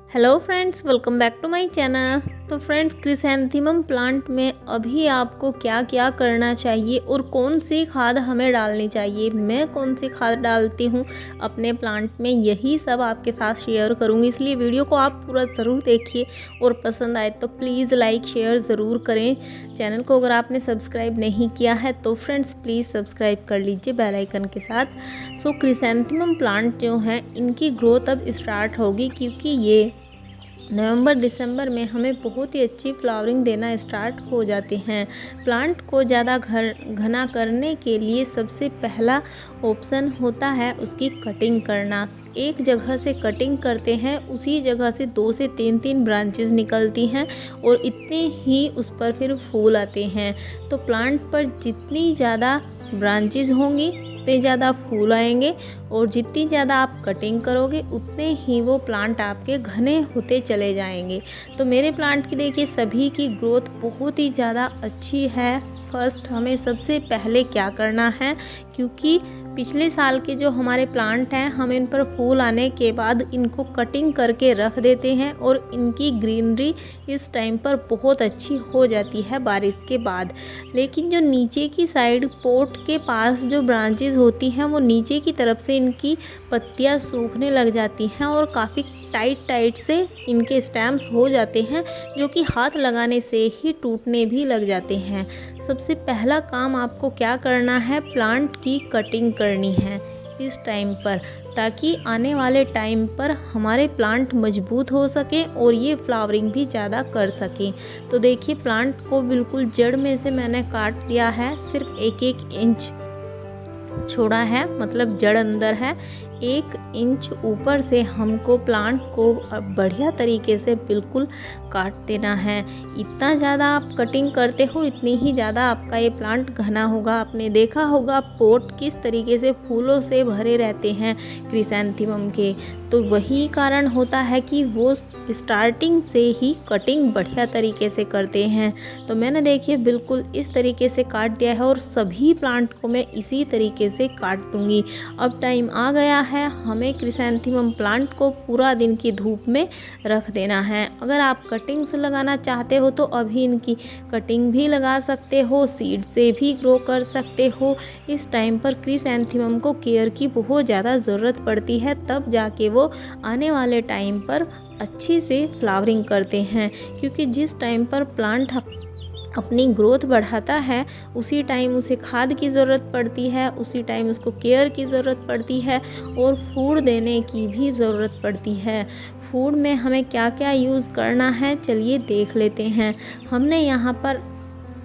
Hello friends, welcome back to my channel. तो friends, chrysanthemum plant में अभी आपको क्या क्या करना चाहिए और कौन सी खाद हमें डालनी चाहिए, मैं कौन सी खाद डालती हूँ अपने प्लांट में, यही सब आपके साथ शेयर करूँगी। इसलिए वीडियो को आप पूरा ज़रूर देखिए और पसंद आए तो प्लीज़ लाइक शेयर ज़रूर करें। चैनल को अगर आपने सब्सक्राइब नहीं किया है तो फ्रेंड्स प्लीज़ सब्सक्राइब कर लीजिए बेल आइकन के साथ। सो क्रिसैंथेमम प्लांट जो हैं इनकी ग्रोथ अब स्टार्ट होगी, क्योंकि ये नवंबर दिसंबर में हमें बहुत ही अच्छी फ्लावरिंग देना स्टार्ट हो जाते हैं। प्लांट को ज़्यादा घना करने के लिए सबसे पहला ऑप्शन होता है उसकी कटिंग करना। एक जगह से कटिंग करते हैं, उसी जगह से 2 से 3 ब्रांचेस निकलती हैं और इतने ही उस पर फिर फूल आते हैं। तो प्लांट पर जितनी ज़्यादा ब्रांचेस होंगी उतने ज़्यादा फूल आएंगे और जितनी ज़्यादा आप कटिंग करोगे उतने ही वो प्लांट आपके घने होते चले जाएंगे। तो मेरे प्लांट की देखिए सभी की ग्रोथ बहुत ही ज़्यादा अच्छी है। फर्स्ट हमें सबसे पहले क्या करना है, क्योंकि पिछले साल के जो हमारे प्लांट हैं हम इन पर फूल आने के बाद इनको कटिंग करके रख देते हैं और इनकी ग्रीनरी इस टाइम पर बहुत अच्छी हो जाती है बारिश के बाद। लेकिन जो नीचे की साइड पोट के पास जो ब्रांचेस होती हैं वो नीचे की तरफ से इनकी पत्तियां सूखने लग जाती हैं और काफ़ी टाइट से इनके स्टेम्स हो जाते हैं, जो कि हाथ लगाने से ही टूटने भी लग जाते हैं। सबसे पहला काम आपको क्या करना है, प्लांट की कटिंग करनी है इस टाइम पर, ताकि आने वाले टाइम पर हमारे प्लांट मजबूत हो सके और ये फ्लावरिंग भी ज़्यादा कर सकें। तो देखिए प्लांट को बिल्कुल जड़ में से मैंने काट दिया है, सिर्फ 1-1 इंच छोड़ा है, मतलब जड़ अंदर है। 1 इंच ऊपर से हमको प्लांट को बढ़िया तरीके से बिल्कुल काट देना है। इतना ज़्यादा आप कटिंग करते हो इतनी ही ज़्यादा आपका ये प्लांट घना होगा। आपने देखा होगा पोट किस तरीके से फूलों से भरे रहते हैं क्रिसैंथेमम के, तो वही कारण होता है कि वो स्टार्टिंग से ही कटिंग बढ़िया तरीके से करते हैं। तो मैंने देखिए बिल्कुल इस तरीके से काट दिया है और सभी प्लांट को मैं इसी तरीके से काट दूंगी। अब टाइम आ गया है हमें क्रिसैंथेमम प्लांट को पूरा दिन की धूप में रख देना है। अगर आप कटिंग से लगाना चाहते हो तो अभी इनकी कटिंग भी लगा सकते हो, सीड से भी ग्रो कर सकते हो। इस टाइम पर क्रिसैंथेमम को केयर की बहुत ज़्यादा ज़रूरत पड़ती है, तब जाके वो आने वाले टाइम पर अच्छी से फ्लावरिंग करते हैं। क्योंकि जिस टाइम पर प्लांट अपनी ग्रोथ बढ़ाता है उसी टाइम उसे खाद की ज़रूरत पड़ती है, उसी टाइम उसको केयर की ज़रूरत पड़ती है और फूड देने की भी ज़रूरत पड़ती है। फूड में हमें क्या क्या यूज़ करना है चलिए देख लेते हैं। हमने यहाँ पर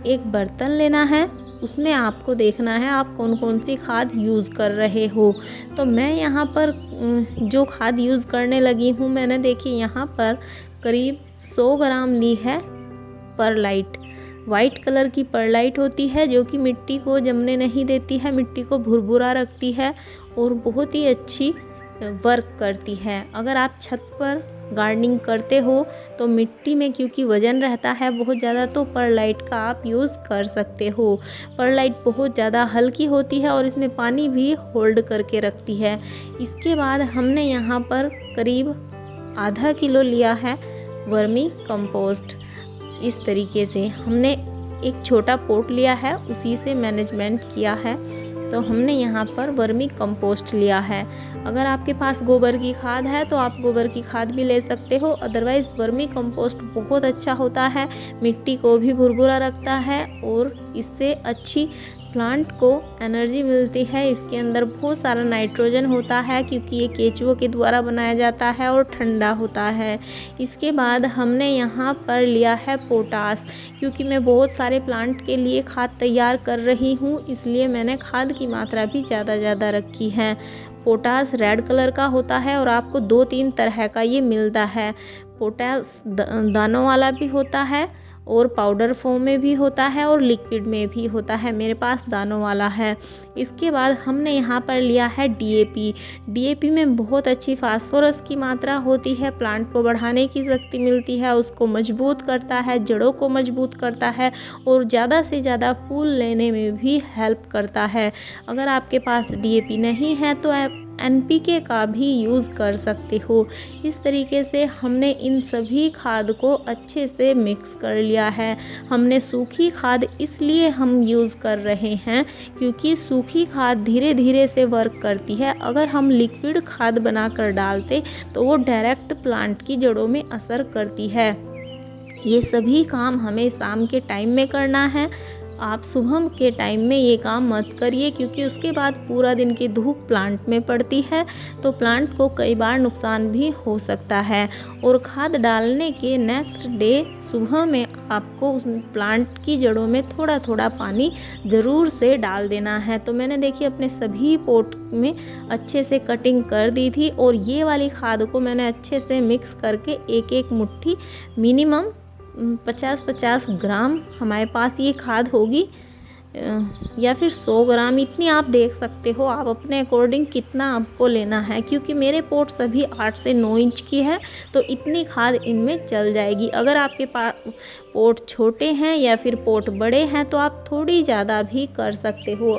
एक बर्तन लेना है, उसमें आपको देखना है आप कौन कौन सी खाद यूज़ कर रहे हो। तो मैं यहाँ पर जो खाद यूज़ करने लगी हूँ, मैंने देखिए यहाँ पर करीब 100 ग्राम ली है परलाइट। वाइट कलर की परलाइट होती है जो कि मिट्टी को जमने नहीं देती है, मिट्टी को भुरभुरा रखती है और बहुत ही अच्छी वर्क करती है। अगर आप छत पर गार्डनिंग करते हो तो मिट्टी में क्योंकि वज़न रहता है बहुत ज़्यादा, तो परलाइट का आप यूज़ कर सकते हो। परलाइट बहुत ज़्यादा हल्की होती है और इसमें पानी भी होल्ड करके रखती है। इसके बाद हमने यहाँ पर करीब आधा किलो लिया है वर्मी कंपोस्ट। इस तरीके से हमने एक छोटा पोट लिया है, उसी से मैनेजमेंट किया है। तो हमने यहाँ पर वर्मी कंपोस्ट लिया है। अगर आपके पास गोबर की खाद है तो आप गोबर की खाद भी ले सकते हो, अदरवाइज़ वर्मी कंपोस्ट बहुत अच्छा होता है, मिट्टी को भी भुरभुरा रखता है और इससे अच्छी प्लांट को एनर्जी मिलती है। इसके अंदर बहुत सारा नाइट्रोजन होता है क्योंकि ये केचुओं के द्वारा बनाया जाता है और ठंडा होता है। इसके बाद हमने यहाँ पर लिया है पोटास, क्योंकि मैं बहुत सारे प्लांट के लिए खाद तैयार कर रही हूँ, इसलिए मैंने खाद की मात्रा भी ज़्यादा रखी है। पोटास रेड कलर का होता है और आपको 2-3 तरह का ये मिलता है। पोटास दानों वाला भी होता है और पाउडर फॉर्म में भी होता है और लिक्विड में भी होता है। मेरे पास दानों वाला है। इसके बाद हमने यहाँ पर लिया है डीएपी। डीएपी में बहुत अच्छी फास्फोरस की मात्रा होती है, प्लांट को बढ़ाने की शक्ति मिलती है, उसको मजबूत करता है, जड़ों को मजबूत करता है और ज़्यादा से ज़्यादा फूल लेने में भी हेल्प करता है। अगर आपके पास डीएपी नहीं है तो आप NPK का भी यूज़ कर सकते हो। इस तरीके से हमने इन सभी खाद को अच्छे से मिक्स कर लिया है। हमने सूखी खाद इसलिए हम यूज़ कर रहे हैं क्योंकि सूखी खाद धीरे धीरे से वर्क करती है। अगर हम लिक्विड खाद बनाकर डालते तो वो डायरेक्ट प्लांट की जड़ों में असर करती है। ये सभी काम हमें शाम के टाइम में करना है। आप सुबह के टाइम में ये काम मत करिए क्योंकि उसके बाद पूरा दिन की धूप प्लांट में पड़ती है तो प्लांट को कई बार नुकसान भी हो सकता है। और खाद डालने के नेक्स्ट डे सुबह में आपको उस प्लांट की जड़ों में थोड़ा थोड़ा पानी ज़रूर से डाल देना है। तो मैंने देखिए अपने सभी पॉट में अच्छे से कटिंग कर दी थी और ये वाली खाद को मैंने अच्छे से मिक्स करके एक एक मुट्ठी मिनिमम 50-50 ग्राम हमारे पास ये खाद होगी या फिर 100 ग्राम, इतनी आप देख सकते हो। आप अपने अकॉर्डिंग कितना आपको लेना है क्योंकि मेरे पोट सभी 8 से 9 इंच की है तो इतनी खाद इनमें चल जाएगी। अगर आपके पास पोट छोटे हैं या फिर पोट बड़े हैं तो आप थोड़ी ज़्यादा भी कर सकते हो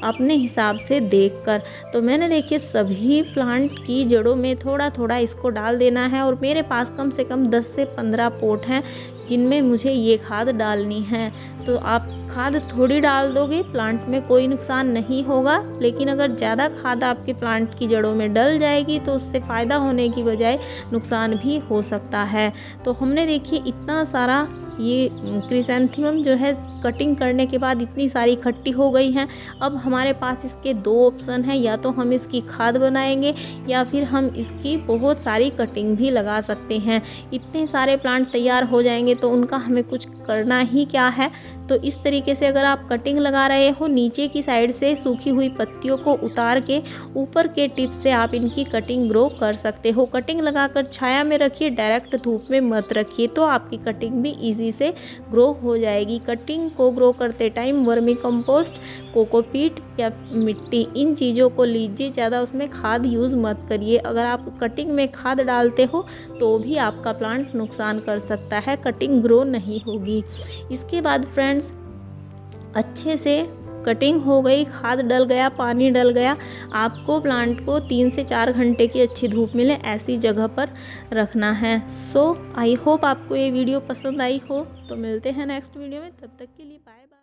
अपने हिसाब से देखकर। तो मैंने देखिए सभी प्लांट की जड़ों में थोड़ा थोड़ा इसको डाल देना है और मेरे पास कम से कम 10 से 15 पोट हैं जिनमें मुझे ये खाद डालनी है। तो आप खाद थोड़ी डाल दोगे प्लांट में कोई नुकसान नहीं होगा, लेकिन अगर ज़्यादा खाद आपके प्लांट की जड़ों में डल जाएगी तो उससे फ़ायदा होने की बजाय नुकसान भी हो सकता है। तो हमने देखिए इतना सारा ये क्रिसैंथेमम जो है कटिंग करने के बाद इतनी सारी इकट्ठी हो गई हैं। अब हमारे पास इसके 2 ऑप्शन हैं, या तो हम इसकी खाद बनाएंगे या फिर हम इसकी बहुत सारी कटिंग भी लगा सकते हैं। इतने सारे प्लांट तैयार हो जाएंगे तो उनका हमें कुछ करना ही क्या है। तो इस तरीके से अगर आप कटिंग लगा रहे हो नीचे की साइड से सूखी हुई पत्तियों को उतार के ऊपर के टिप से आप इनकी कटिंग ग्रो कर सकते हो। कटिंग लगाकर छाया में रखिए, डायरेक्ट धूप में मत रखिए, तो आपकी कटिंग भी इजी से ग्रो हो जाएगी। कटिंग को ग्रो करते टाइम वर्मी कंपोस्ट, कोकोपीट या मिट्टी, इन चीज़ों को लीजिए, ज़्यादा उसमें खाद यूज़ मत करिए। अगर आप कटिंग में खाद डालते हो तो भी आपका प्लांट नुकसान कर सकता है, कटिंग ग्रो नहीं होगी। इसके बाद फ्रेंड्स अच्छे से कटिंग हो गई, खाद डल गया, पानी डल गया, आपको प्लांट को 3 से 4 घंटे की अच्छी धूप मिले ऐसी जगह पर रखना है। सो आई होप आपको ये वीडियो पसंद आई हो। तो मिलते हैं नेक्स्ट वीडियो में, तब तक के लिए बाय बाय।